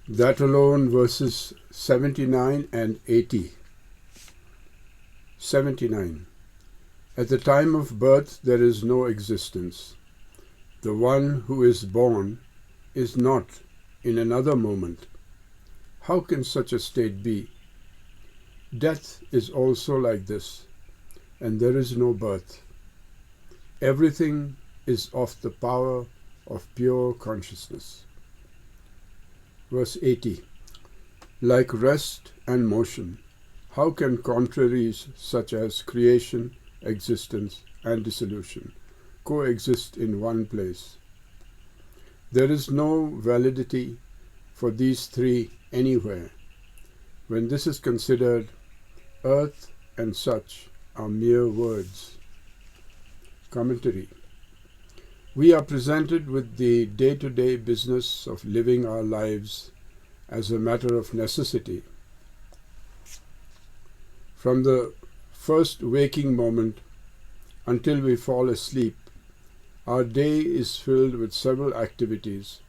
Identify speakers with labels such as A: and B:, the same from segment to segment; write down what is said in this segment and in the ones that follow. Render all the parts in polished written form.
A: That alone, verses 79 and 80. 79. At the time of birth there is no existence. The one who is born is not in another moment. How can such a state be? Death is also like this, and there is no birth. Everything is of the power of pure consciousness. Verse 80. Like rest and motion, how can contraries such as creation, existence, and dissolution coexist in one place? There is no validity for these three anywhere. When this is considered, earth and such are mere words. Commentary. We are presented with the day-to-day business of living our lives as a matter of necessity. From the first waking moment until we fall asleep, our day is filled with several activities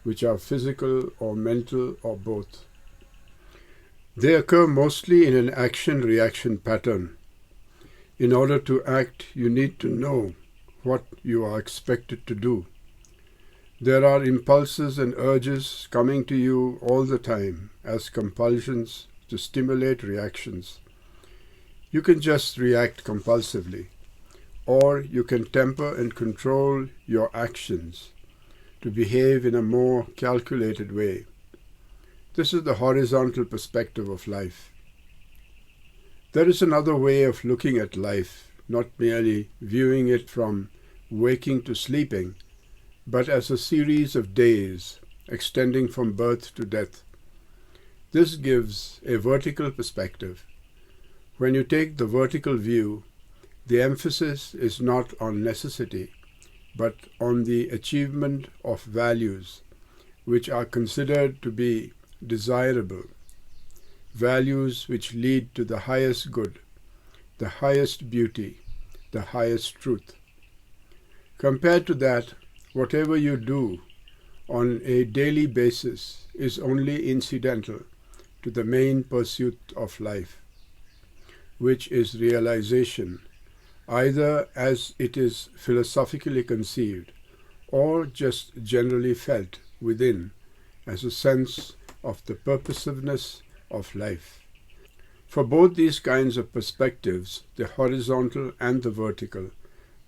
A: which are physical or mental or both. They occur mostly in an action-reaction pattern. In order to act, you need to know what you are expected to do. There are impulses and urges coming to you all the time as compulsions to stimulate reactions. You can just react compulsively, or you can temper and control your actions to behave in a more calculated way. This is the horizontal perspective of life. There is another way of looking at life, not merely viewing it from waking to sleeping, but as a series of days extending from birth to death. This gives a vertical perspective. When you take the vertical view, the emphasis is not on necessity, but on the achievement of values which are considered to be desirable, values which lead to the highest good, the highest beauty, the highest truth. Compared to that, whatever you do on a daily basis is only incidental to the main pursuit of life, which is realization, either as it is philosophically conceived or just generally felt within as a sense of the purposiveness of life. For both these kinds of perspectives, the horizontal and the vertical,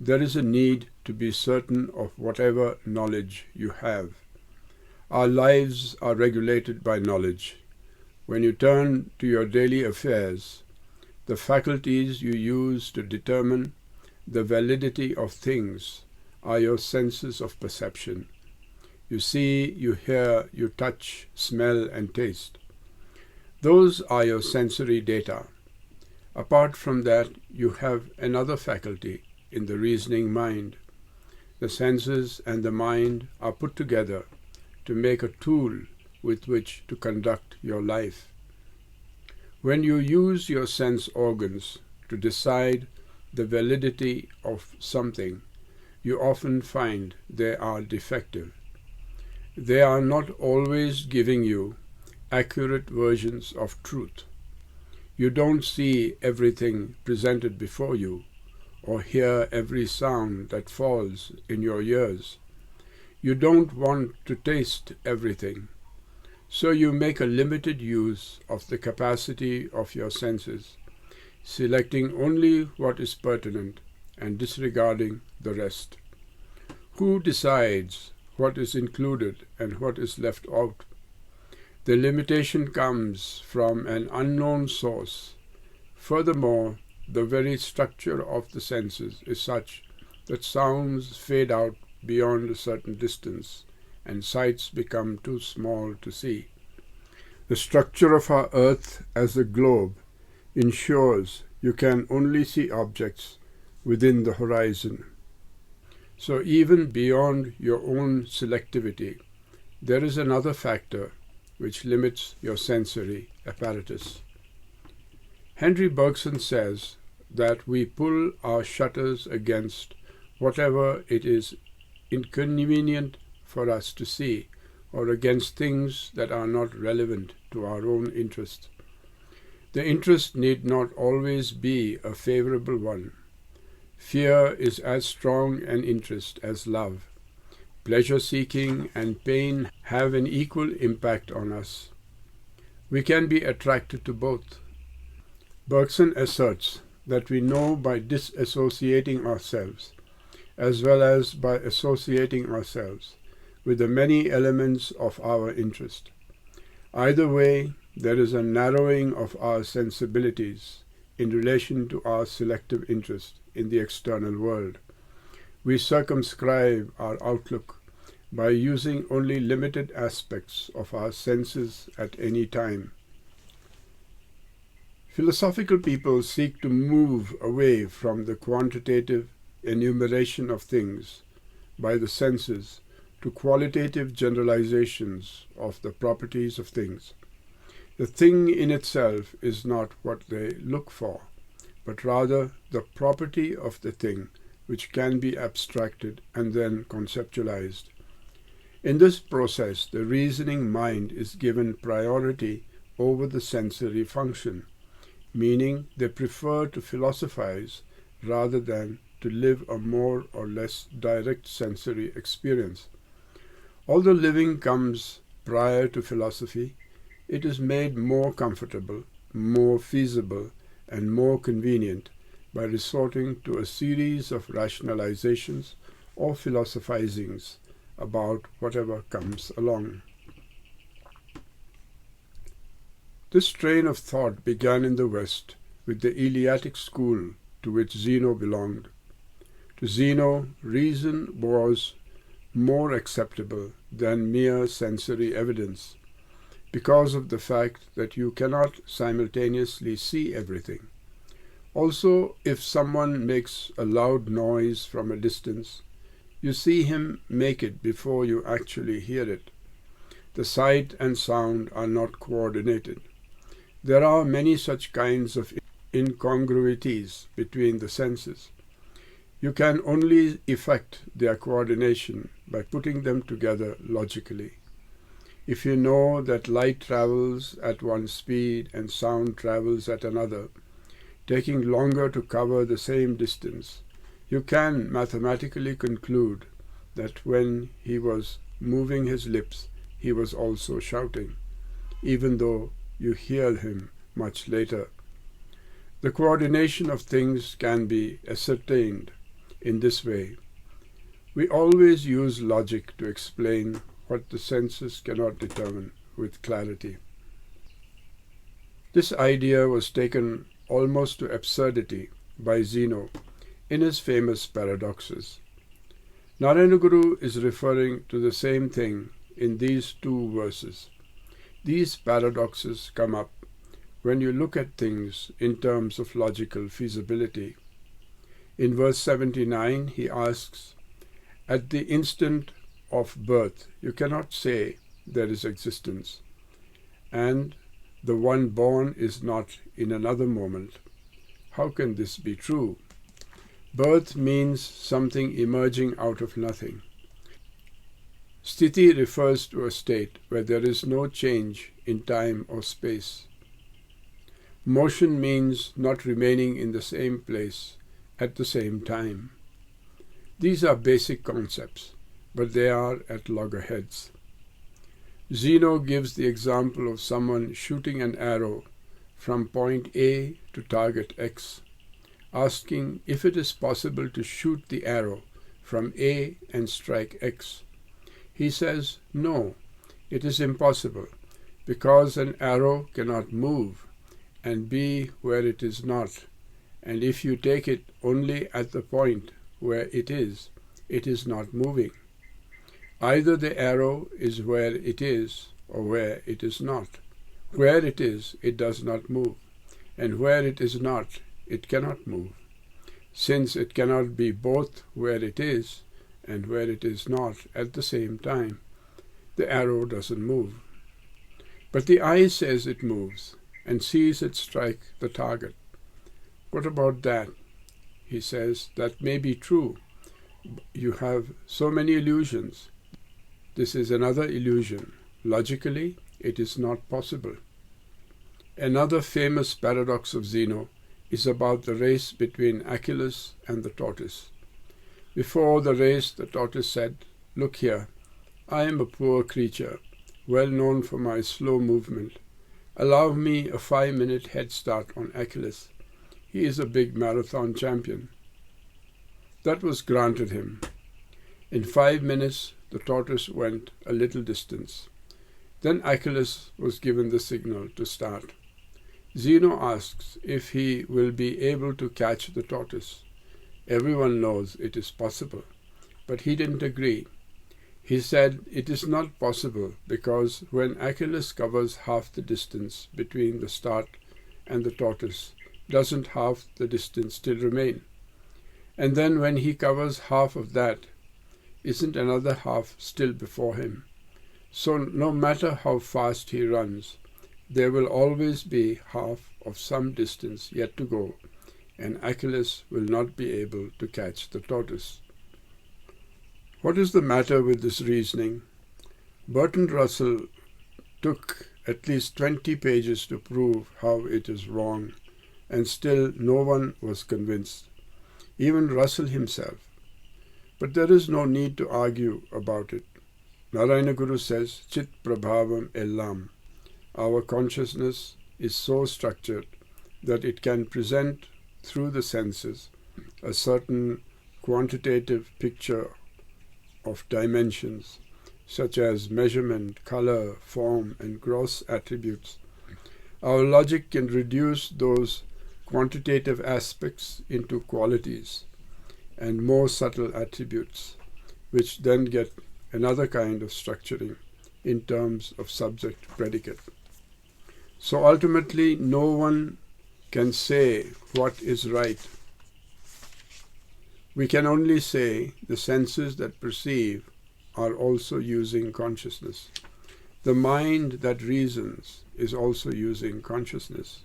A: there is a need to be certain of whatever knowledge you have. Our lives are regulated by knowledge. When you turn to your daily affairs, the faculties you use to determine the validity of things are your senses of perception. You see, you hear, you touch, smell, and taste. Those are your sensory data. Apart from that, you have another faculty in the reasoning mind. The senses and the mind are put together to make a tool with which to conduct your life. When you use your sense organs to decide the validity of something, you often find they are defective. They are not always giving you accurate versions of truth. You don't see everything presented before you, or hear every sound that falls in your ears. You don't want to taste everything, so you make a limited use of the capacity of your senses, selecting only what is pertinent and disregarding the rest. Who decides what is included and what is left out? The limitation comes from an unknown source. Furthermore, the very structure of the senses is such that sounds fade out beyond a certain distance and sights become too small to see. The structure of our earth as a globe ensures you can only see objects within the horizon. So even beyond your own selectivity, there is another factor which limits your sensory apparatus. Henry Bergson says that we pull our shutters against whatever it is inconvenient for us to see or against things that are not relevant to our own interest. The interest need not always be a favorable one. Fear is as strong an interest as love. Pleasure-seeking and pain have an equal impact on us. We can be attracted to both. Bergson asserts that we know by disassociating ourselves, as well as by associating ourselves with the many elements of our interest. Either way, there is a narrowing of our sensibilities in relation to our selective interest in the external world. We circumscribe our outlook by using only limited aspects of our senses at any time. Philosophical people seek to move away from the quantitative enumeration of things by the senses to qualitative generalizations of the properties of things. The thing in itself is not what they look for, but rather the property of the thing, which can be abstracted and then conceptualized. In this process, the reasoning mind is given priority over the sensory function, meaning they prefer to philosophize rather than to live a more or less direct sensory experience. Although living comes prior to philosophy, it is made more comfortable, more feasible, and more convenient by resorting to a series of rationalizations or philosophizings about whatever comes along. This train of thought began in the West with the Eleatic school to which Zeno belonged. To Zeno, reason was more acceptable than mere sensory evidence, because of the fact that you cannot simultaneously see everything. Also, if someone makes a loud noise from a distance, you see him make it before you actually hear it. The sight and sound are not coordinated. There are many such kinds of incongruities between the senses. You can only effect their coordination by putting them together logically. If you know that light travels at one speed and sound travels at another, taking longer to cover the same distance, you can mathematically conclude that when he was moving his lips, he was also shouting, even though you hear him much later. The coordination of things can be ascertained in this way. We always use logic to explain what the senses cannot determine with clarity. This idea was taken almost to absurdity by Zeno in his famous paradoxes. Narayanaguru is referring to the same thing in these two verses. These paradoxes come up when you look at things in terms of logical feasibility. In verse 79, he asks, "At the instant of birth, you cannot say there is existence, and the one born is not in another moment. How can this be true?" Birth means something emerging out of nothing. Sthiti refers to a state where there is no change in time or space. Motion means not remaining in the same place at the same time. These are basic concepts, but they are at loggerheads. Zeno gives the example of someone shooting an arrow from point A to target X, asking if it is possible to shoot the arrow from A and strike X. He says, no, it is impossible, because an arrow cannot move and be where it is not, and if you take it only at the point where it is not moving. Either the arrow is where it is or where it is not. Where it is, it does not move, and where it is not, it cannot move. Since it cannot be both where it is and where it is not at the same time, the arrow doesn't move. But the eye says it moves and sees it strike the target. What about that? He says, that may be true. You have so many illusions. This is another illusion. Logically, it is not possible. Another famous paradox of Zeno is about the race between Achilles and the tortoise. Before the race, the tortoise said, "Look here, I am a poor creature, well known for my slow movement. Allow me a 5-minute head start on Achilles. He is a big marathon champion." That was granted him. In 5 minutes, the tortoise went a little distance. Then Achilles was given the signal to start. Zeno asks if he will be able to catch the tortoise. Everyone knows it is possible, but he didn't agree. He said it is not possible because when Achilles covers half the distance between the start and the tortoise, doesn't half the distance still remain? And then when he covers half of that, isn't another half still before him? So no matter how fast he runs, there will always be half of some distance yet to go, and Achilles will not be able to catch the tortoise. What is the matter with this reasoning? Bertrand Russell took at least 20 pages to prove how it is wrong, and still no one was convinced, even Russell himself. But there is no need to argue about it. Narayana Guru says, Chit Prabhavam Ellam. Our consciousness is so structured that it can present through the senses a certain quantitative picture of dimensions, such as measurement, color, form, and gross attributes. Our logic can reduce those quantitative aspects into qualities and more subtle attributes, which then get another kind of structuring in terms of subject-predicate. So ultimately, no one can say what is right. We can only say the senses that perceive are also using consciousness. The mind that reasons is also using consciousness.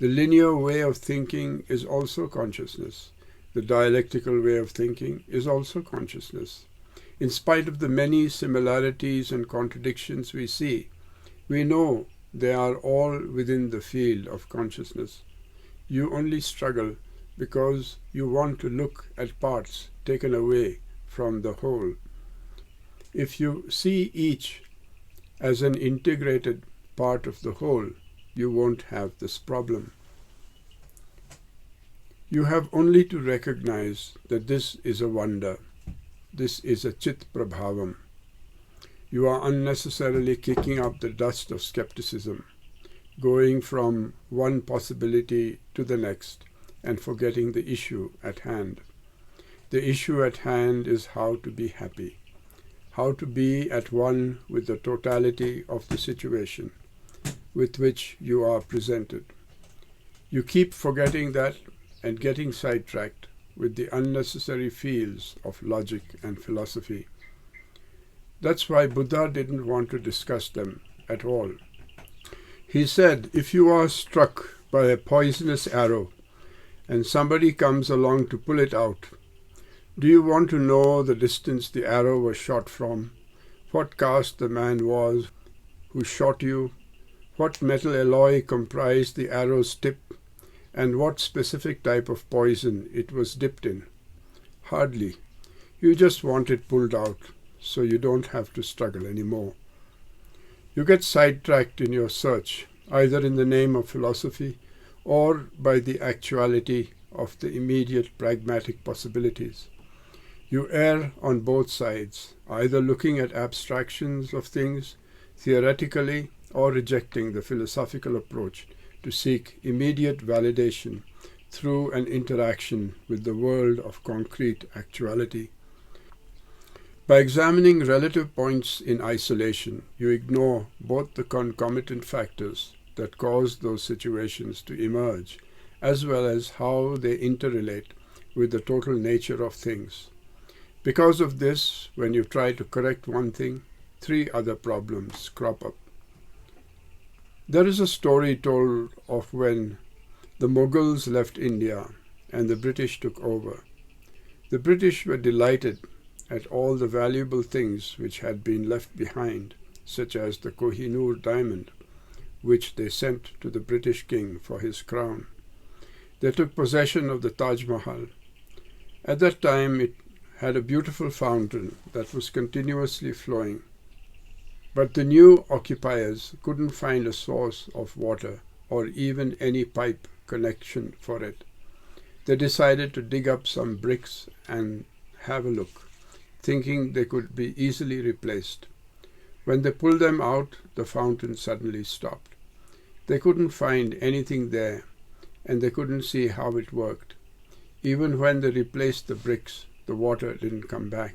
A: The linear way of thinking is also consciousness. The dialectical way of thinking is also consciousness. In spite of the many similarities and contradictions we see, we know they are all within the field of consciousness. You only struggle because you want to look at parts taken away from the whole. If you see each as an integrated part of the whole, you won't have this problem. You have only to recognize that this is a wonder. This is a Chit Prabhavam. You are unnecessarily kicking up the dust of skepticism, going from one possibility to the next and forgetting the issue at hand. The issue at hand is how to be happy, how to be at one with the totality of the situation with which you are presented. You keep forgetting that and getting sidetracked with the unnecessary fields of logic and philosophy. That's why Buddha didn't want to discuss them at all. He said, if you are struck by a poisonous arrow and somebody comes along to pull it out, do you want to know the distance the arrow was shot from, what caste the man was who shot you, what metal alloy comprised the arrow's tip, and what specific type of poison it was dipped in? Hardly. You just want it pulled out, so you don't have to struggle anymore. You get sidetracked in your search, either in the name of philosophy or by the actuality of the immediate pragmatic possibilities. You err on both sides, either looking at abstractions of things theoretically or rejecting the philosophical approach to seek immediate validation through an interaction with the world of concrete actuality. By examining relative points in isolation, you ignore both the concomitant factors that cause those situations to emerge, as well as how they interrelate with the total nature of things. Because of this, when you try to correct one thing, 3 other problems crop up. There is a story told of when the Mughals left India and the British took over. The British were delighted at all the valuable things which had been left behind, such as the Kohinoor diamond, which they sent to the British king for his crown. They took possession of the Taj Mahal. At that time it had a beautiful fountain that was continuously flowing. But the new occupiers couldn't find a source of water or even any pipe connection for it. They decided to dig up some bricks and have a look, thinking they could be easily replaced. When they pulled them out, the fountain suddenly stopped. They couldn't find anything there, and they couldn't see how it worked. Even when they replaced the bricks, the water didn't come back.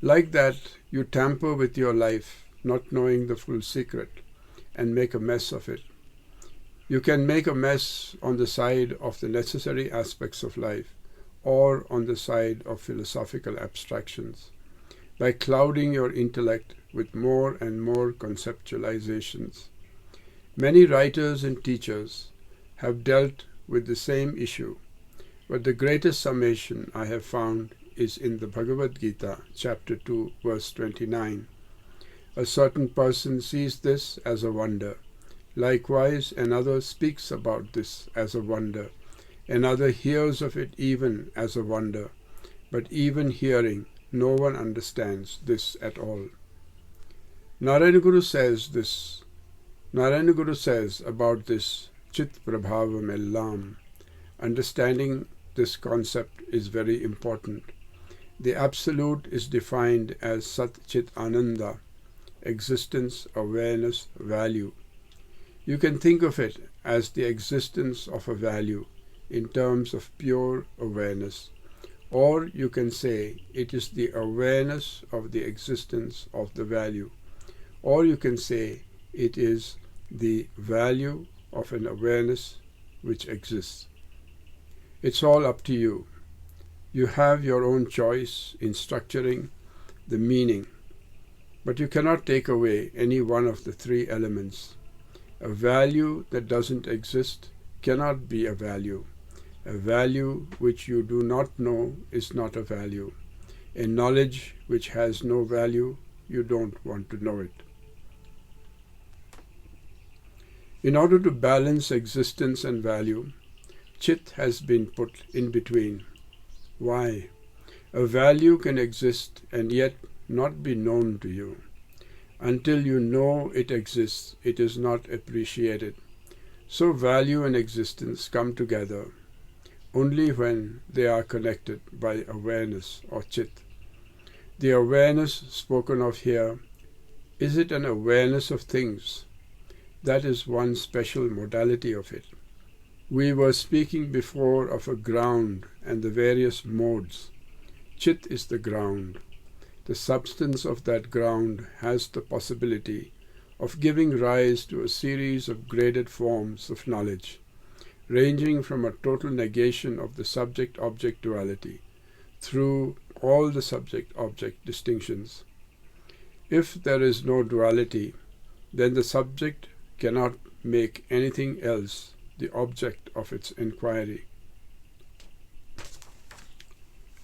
A: Like that, you tamper with your life, not knowing the full secret, and make a mess of it. You can make a mess on the side of the necessary aspects of life, or on the side of philosophical abstractions, by clouding your intellect with more and more conceptualizations. Many writers and teachers have dealt with the same issue, but the greatest summation I have found is in the Bhagavad Gita, chapter 2, verse 29. A certain person sees this as a wonder. Likewise, another speaks about this as a wonder. Another hears of it even as a wonder. But even hearing, no one understands this at all. Narayana Guru says about this Chit Prabhavam Ellam. Understanding this concept is very important. The Absolute is defined as Sat Chit Ananda, existence, awareness, value. You can think of it as the existence of a value in terms of pure awareness, or you can say it is the awareness of the existence of the value, or you can say it is the value of an awareness which exists. It's all up to you. You have your own choice in structuring the meaning, but you cannot take away any one of the three elements. A value that doesn't exist cannot be a value. A value which you do not know is not a value. A knowledge which has no value, you don't want to know it. In order to balance existence and value, Chit has been put in between. Why? A value can exist and yet not be known to you. Until you know it exists, it is not appreciated. So value and existence come together only when they are connected by awareness or Chit. The awareness spoken of here, is it an awareness of things? That is one special modality of it. We were speaking before of a ground and the various modes. Chit is the ground. The substance of that ground has the possibility of giving rise to a series of graded forms of knowledge, ranging from a total negation of the subject-object duality through all the subject-object distinctions. If there is no duality, then the subject cannot make anything else the object of its inquiry.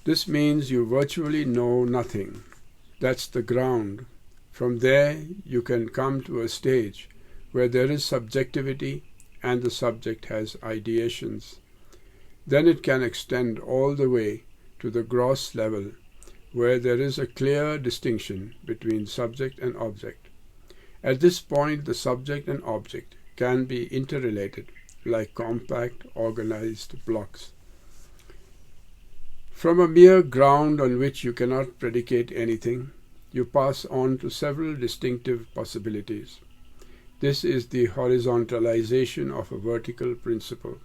A: This means you virtually know nothing. That's the ground. From there you can come to a stage where there is subjectivity and the subject has ideations. Then it can extend all the way to the gross level where there is a clear distinction between subject and object. At this point the subject and object can be interrelated like compact organized blocks. From a mere ground on which you cannot predicate anything, you pass on to several distinctive possibilities. This is the horizontalization of a vertical principle.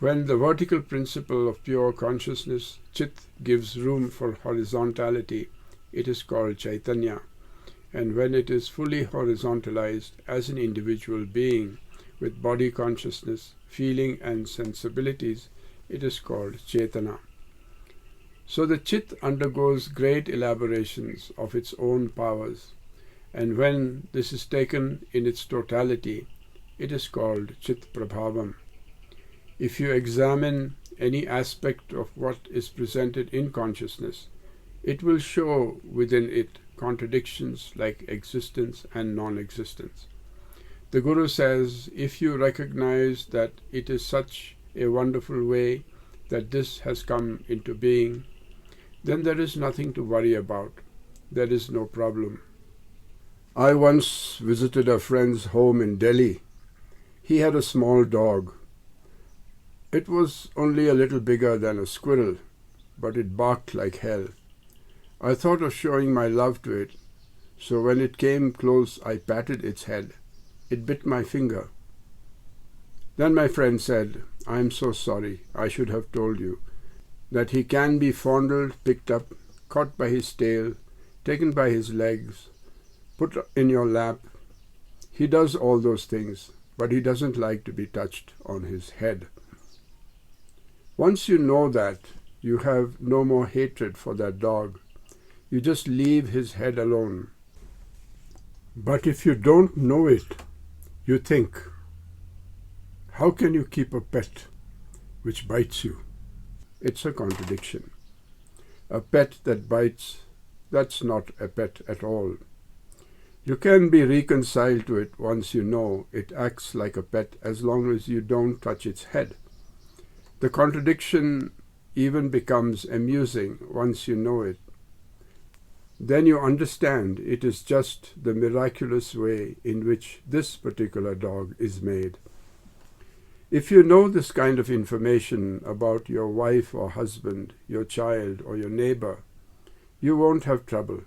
A: When the vertical principle of pure consciousness, Chit, gives room for horizontality, it is called Chaitanya. And when it is fully horizontalized as an individual being with body consciousness, feeling and sensibilities, it is called Chetana. So the Chit undergoes great elaborations of its own powers, and when this is taken in its totality, it is called Chit Prabhavam. If you examine any aspect of what is presented in consciousness, it will show within it contradictions like existence and non-existence. The Guru says, if you recognize that it is such a wonderful way that this has come into being, then there is nothing to worry about. There is no problem. I once visited a friend's home in Delhi. He had a small dog. It was only a little bigger than a squirrel, but it barked like hell. I thought of showing my love to it, so when it came close, I patted its head. It bit my finger. Then my friend said, "I am so sorry, I should have told you that he can be fondled, picked up, caught by his tail, taken by his legs, put in your lap. He does all those things, but he doesn't like to be touched on his head." Once you know that, you have no more hatred for that dog. You just leave his head alone. But if you don't know it, you think, how can you keep a pet which bites you? It's a contradiction. A pet that bites, that's not a pet at all. You can be reconciled to it once you know it acts like a pet as long as you don't touch its head. The contradiction even becomes amusing once you know it. Then you understand it is just the miraculous way in which this particular dog is made. If you know this kind of information about your wife or husband, your child or your neighbor, you won't have trouble.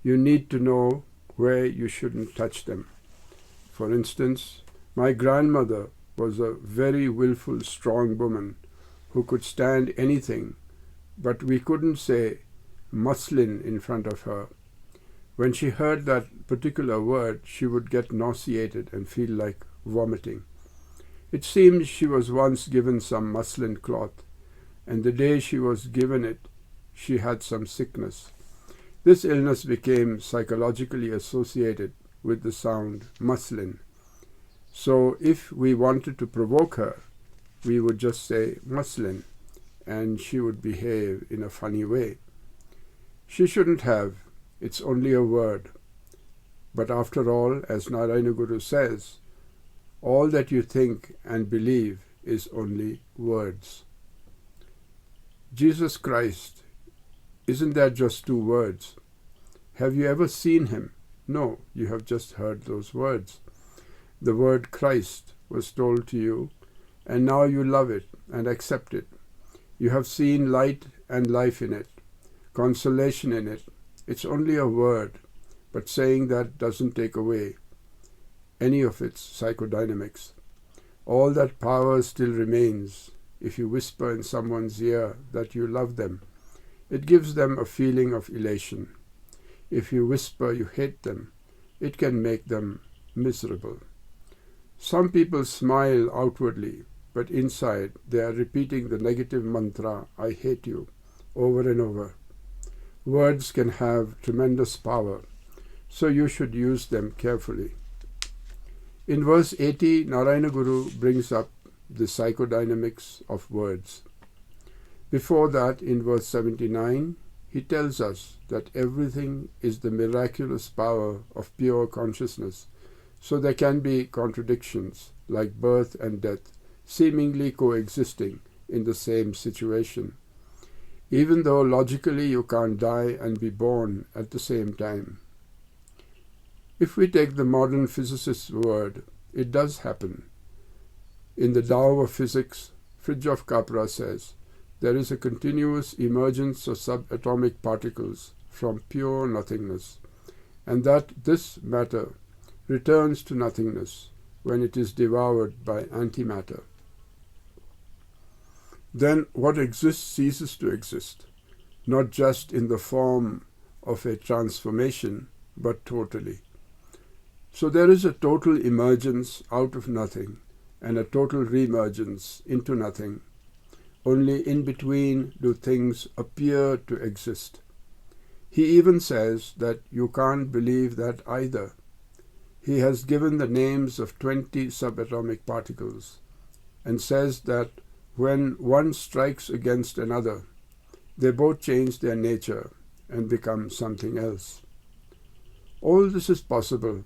A: You need to know where you shouldn't touch them. For instance, my grandmother was a very willful, strong woman who could stand anything, but we couldn't say muslin in front of her. When she heard that particular word, she would get nauseated and feel like vomiting. It seems she was once given some muslin cloth, and the day she was given it, she had some sickness. This illness became psychologically associated with the sound muslin. So if we wanted to provoke her, we would just say muslin, and she would behave in a funny way. She shouldn't have. It's only a word. But after all, as Narayana Guru says, all that you think and believe is only words. Jesus Christ, isn't that just 2 words? Have you ever seen him? No, you have just heard those words. The word Christ was told to you, and now you love it and accept it. You have seen light and life in it, consolation in it. It's only a word, but saying that doesn't take away any of its psychodynamics. All that power still remains if you whisper in someone's ear that you love them. It gives them a feeling of elation. If you whisper you hate them, it can make them miserable. Some people smile outwardly, but inside they are repeating the negative mantra, "I hate you," over and over. Words can have tremendous power, so you should use them carefully. In verse 80, Narayana Guru brings up the psychodynamics of words. Before that, in verse 79, he tells us that everything is the miraculous power of pure consciousness, so there can be contradictions like birth and death seemingly coexisting in the same situation, even though logically you can't die and be born at the same time. If we take the modern physicist's word, it does happen. In the Tao of Physics, Fritjof Capra says, there is a continuous emergence of subatomic particles from pure nothingness, and that this matter returns to nothingness when it is devoured by antimatter. Then what exists ceases to exist, not just in the form of a transformation, but totally. So there is a total emergence out of nothing and a total reemergence into nothing. Only in between do things appear to exist. He even says that you can't believe that either. He has given the names of 20 subatomic particles and says that when one strikes against another, they both change their nature and become something else. All this is possible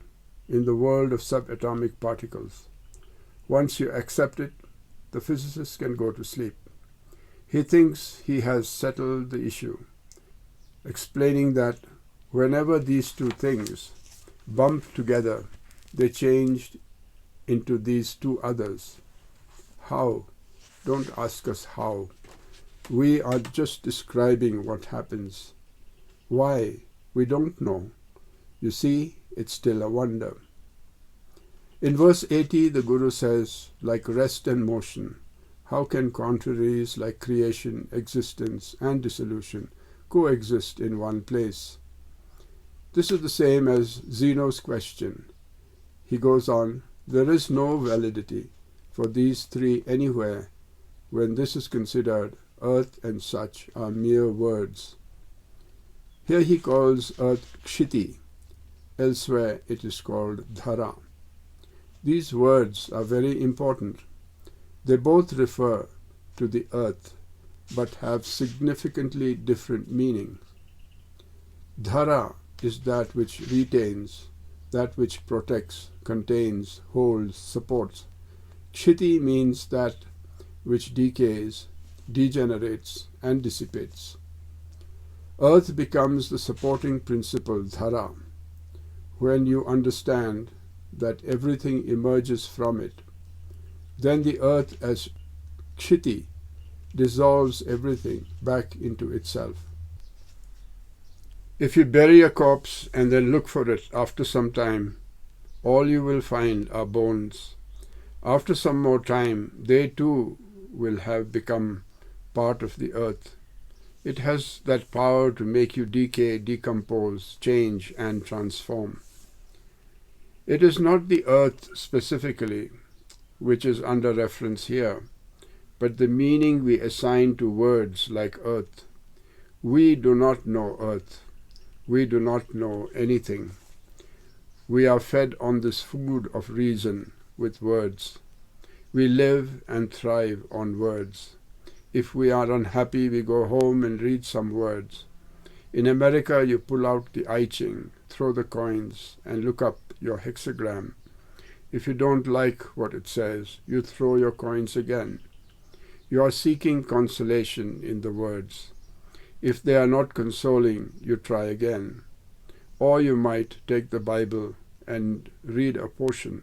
A: in the world of subatomic particles. Once you accept it, the physicist can go to sleep. He thinks he has settled the issue, explaining that whenever these two things bump together, they changed into these two others. How? Don't ask us how. We are just describing what happens. Why? We don't know. You see, it's still a wonder. In verse 80, the Guru says, like rest and motion, how can contraries like creation, existence, and dissolution coexist in one place? This is the same as Zeno's question. He goes on, there is no validity for these three anywhere when this is considered earth and such are mere words. Here he calls earth Kshiti. Elsewhere it is called Dhara. These words are very important. They both refer to the earth, but have significantly different meanings. Dhara is that which retains, that which protects, contains, holds, supports. Kshiti means that which decays, degenerates, and dissipates. Earth becomes the supporting principle, Dhara, when you understand that everything emerges from it. Then the earth as Kshiti dissolves everything back into itself. If you bury a corpse and then look for it after some time, all you will find are bones. After some more time, they too will have become part of the earth. It has that power to make you decay, decompose, change, and transform. It is not the earth specifically which is under reference here, but the meaning we assign to words like earth. We do not know earth. We do not know anything. We are fed on this food of reason with words. We live and thrive on words. If we are unhappy, we go home and read some words. In America, you pull out the I Ching, throw the coins, and look up your hexagram. If you don't like what it says, you throw your coins again. You are seeking consolation in the words. If they are not consoling, you try again. Or you might take the Bible and read a portion.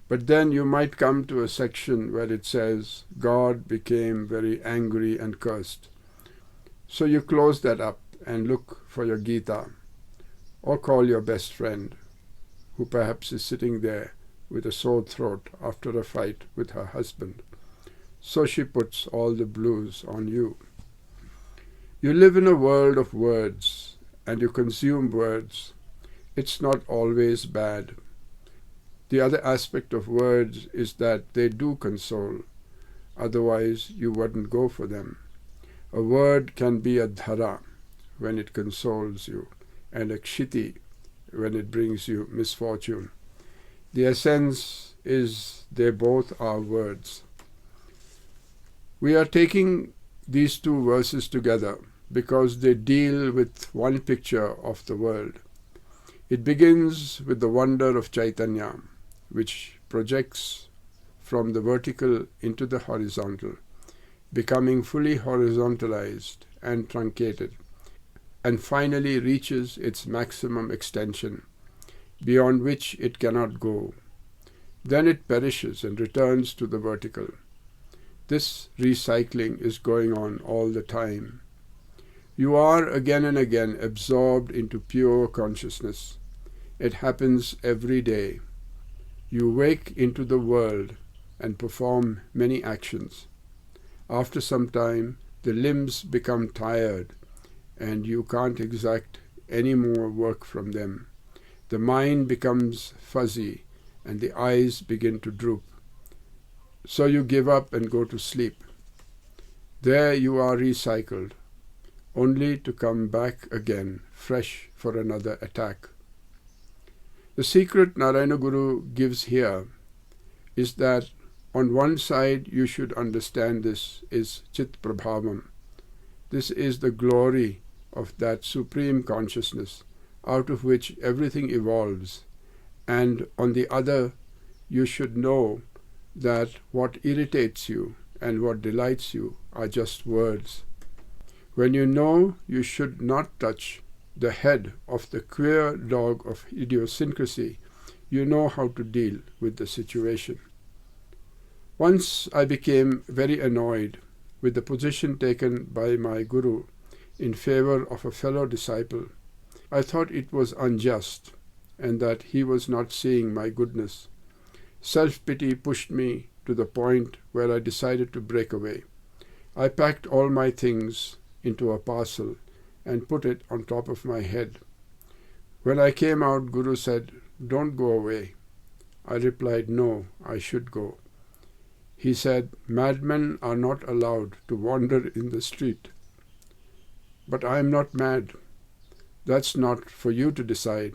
A: But then you might come to a section where it says, God became very angry and cursed. So you close that up and look for your Gita, or call your best friend, who perhaps is sitting there with a sore throat after a fight with her husband. So she puts all the blues on you. You live in a world of words, and you consume words. It's not always bad. The other aspect of words is that they do console, otherwise you wouldn't go for them. A word can be a dhara when it consoles you, and a kshiti when it brings you misfortune. The essence is they both are words. We are taking these two verses together because they deal with one picture of the world. It begins with the wonder of Chaitanya, which projects from the vertical into the horizontal, becoming fully horizontalized and truncated, and finally reaches its maximum extension, beyond which it cannot go. Then it perishes and returns to the vertical. This recycling is going on all the time. You are again and again absorbed into pure consciousness. It happens every day. You wake into the world and perform many actions. After some time, the limbs become tired and you can't exact any more work from them. The mind becomes fuzzy and the eyes begin to droop. So you give up and go to sleep. There you are recycled, only to come back again, fresh for another attack. The secret Narayana Guru gives here is that on one side you should understand this is Chit Prabhavam. This is the glory of that supreme consciousness out of which everything evolves, and on the other, you should know that what irritates you and what delights you are just words. When you know you should not touch the head of the queer dog of idiosyncrasy, you know how to deal with the situation. Once I became very annoyed with the position taken by my guru in favor of a fellow disciple. I thought it was unjust and that he was not seeing my goodness. Self-pity pushed me to the point where I decided to break away. I packed all my things into a parcel and put it on top of my head. When I came out, Guru said, "Don't go away." I replied, "No, I should go." He said, "Madmen are not allowed to wander in the street." But I am not mad. That's not for you to decide.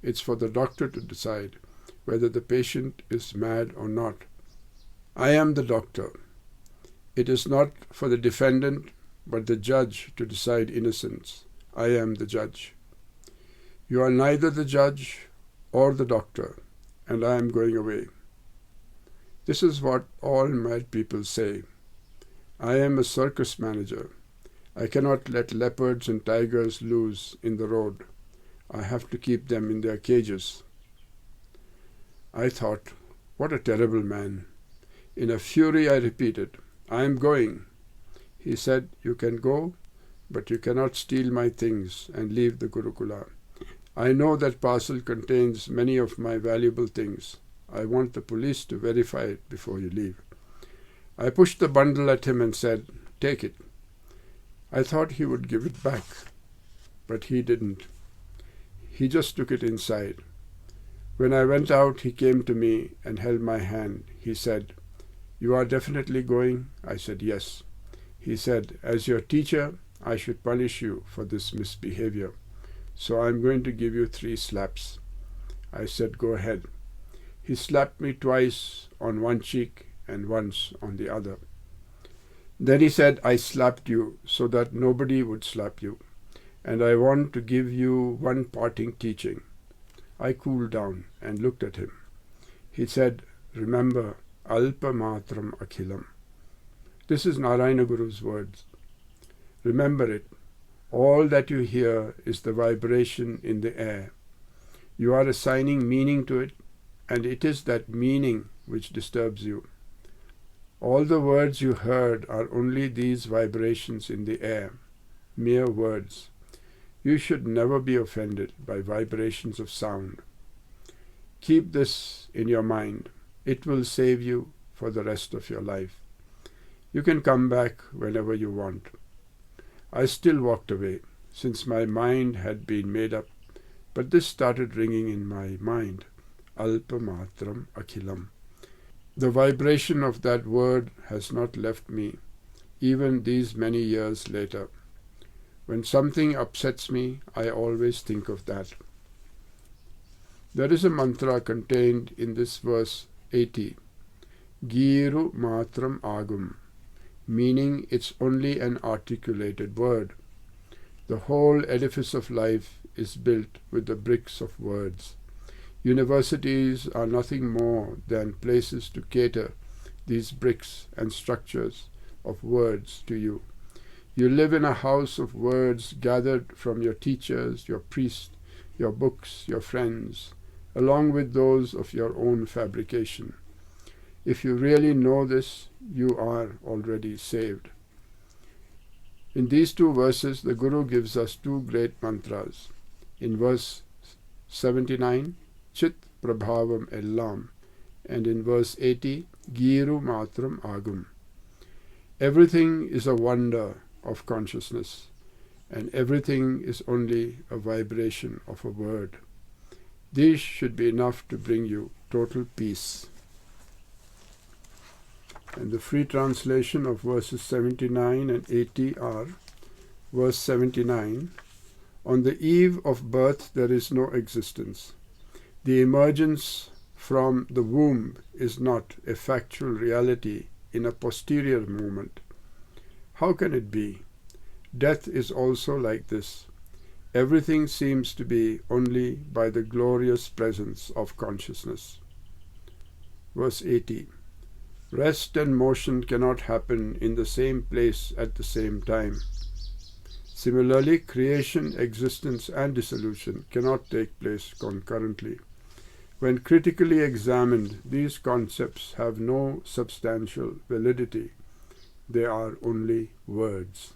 A: It's for the doctor to decide whether the patient is mad or not. I am the doctor. It is not for the defendant but the judge to decide innocence. I am the judge. You are neither the judge or the doctor, and I am going away. This is what all mad people say. I am a circus manager. I cannot let leopards and tigers loose in the road. I have to keep them in their cages. I thought, what a terrible man. In a fury I repeated, "I am going." He said, "You can go, but you cannot steal my things and leave the Gurukula. I know that parcel contains many of my valuable things. I want the police to verify it before you leave." I pushed the bundle at him and said, "Take it." I thought he would give it back, but he didn't. He just took it inside. When I went out, he came to me and held my hand. He said, "You are definitely going?" I said, "Yes." He said, "As your teacher, I should punish you for this misbehavior. So I'm going to give you 3 slaps. I said, "Go ahead." He slapped me twice on one cheek and once on the other. Then he said, "I slapped you so that nobody would slap you, and I want to give you one parting teaching." I cooled down and looked at him. He said, "Remember, alpa matram akhilam." This is Narayana Guru's words. Remember it. All that you hear is the vibration in the air. You are assigning meaning to it, and it is that meaning which disturbs you. All the words you heard are only these vibrations in the air, mere words. You should never be offended by vibrations of sound. Keep this in your mind. It will save you for the rest of your life. You can come back whenever you want. I still walked away, since my mind had been made up, but this started ringing in my mind. Alpa matram akhilam. The vibration of that word has not left me, even these many years later. When something upsets me, I always think of that. There is a mantra contained in this verse 80, Giru matram agum, meaning it's only an articulated word. The whole edifice of life is built with the bricks of words. Universities are nothing more than places to cater these bricks and structures of words to you. You live in a house of words gathered from your teachers, your priests, your books, your friends, along with those of your own fabrication. If you really know this, you are already saved. In these 2 verses, the Guru gives us 2 great mantras. In verse 79, Chit Prabhavam Ellam, and in verse 80, Giru Matram Agum. Everything is a wonder of consciousness, and everything is only a vibration of a word. These should be enough to bring you total peace. And the free translation of verses 79 and 80 are, verse 79, on the eve of birth there is no existence. The emergence from the womb is not a factual reality in a posterior moment. How can it be? Death is also like this. Everything seems to be only by the glorious presence of consciousness. Verse 80. Rest and motion cannot happen in the same place at the same time. Similarly, creation, existence, and dissolution cannot take place concurrently. When critically examined, these concepts have no substantial validity. They are only words.